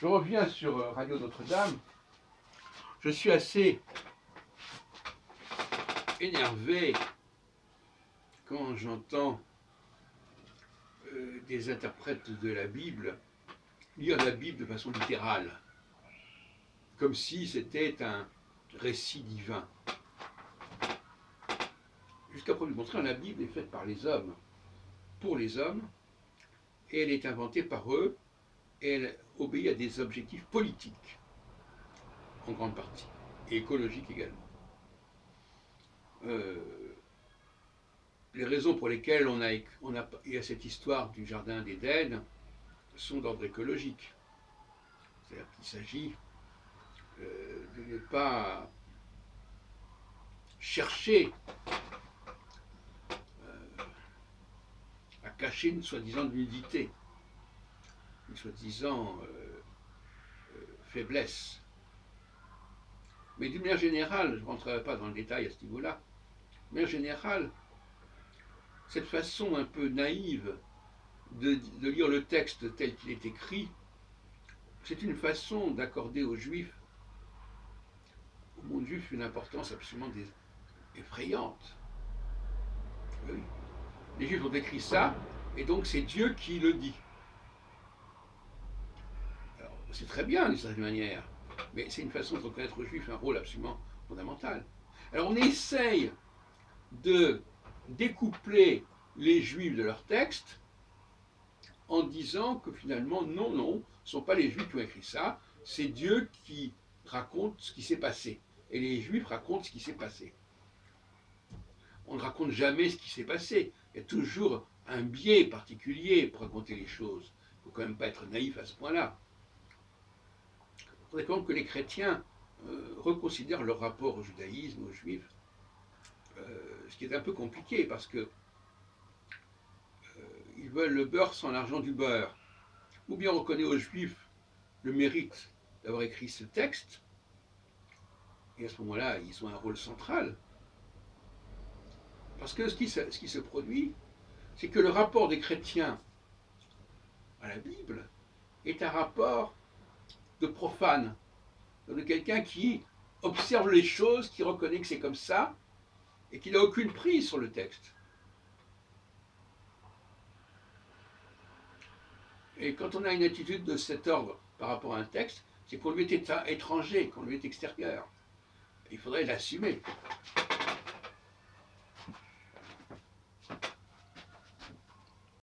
Je reviens sur Radio Notre-Dame. Je suis assez énervé quand j'entends des interprètes de la Bible lire la Bible de façon littérale, comme si c'était un récit divin. Jusqu'à preuve du contraire, la Bible est faite par les hommes, pour les hommes, et elle est inventée par eux, et elle obéit à des objectifs politiques, en grande partie, et écologiques également. Les raisons pour lesquelles il y a cette histoire du jardin d'Éden sont d'ordre écologique. C'est-à-dire qu'il s'agit de ne pas chercher à cacher une soi-disant nudité, une soi-disant faiblesse. Mais d'une manière générale, je ne rentrerai pas dans le détail à ce niveau-là, d'une manière générale, cette façon un peu naïve de lire le texte tel qu'il est écrit, c'est une façon d'accorder aux Juifs, au monde juif, une importance absolument effrayante. Oui. Les Juifs ont écrit ça, et donc c'est Dieu qui le dit. Alors, c'est très bien d'une certaine manière, mais c'est une façon de reconnaître aux Juifs un rôle absolument fondamental. Alors on essaye de découpler les Juifs de leur texte en disant que finalement, non, ce ne sont pas les Juifs qui ont écrit ça, c'est Dieu qui raconte ce qui s'est passé. Et les Juifs racontent ce qui s'est passé. On ne raconte jamais ce qui s'est passé. Il y a toujours un biais particulier pour raconter les choses. Il ne faut quand même pas être naïf à ce point-là. Il faudrait quand même que les chrétiens reconsidèrent leur rapport au judaïsme, aux juifs, ce qui est un peu compliqué parce que ils veulent le beurre sans l'argent du beurre. Ou bien on reconnaît aux juifs le mérite d'avoir écrit ce texte, et à ce moment-là, ils ont un rôle central. Parce que ce qui se produit, c'est que le rapport des chrétiens à la Bible est un rapport de profane, de quelqu'un qui observe les choses, qui reconnaît que c'est comme ça, et qui n'a aucune prise sur le texte. Et quand on a une attitude de cet ordre par rapport à un texte, c'est qu'on lui est étranger, qu'on lui est extérieur. Il faudrait l'assumer.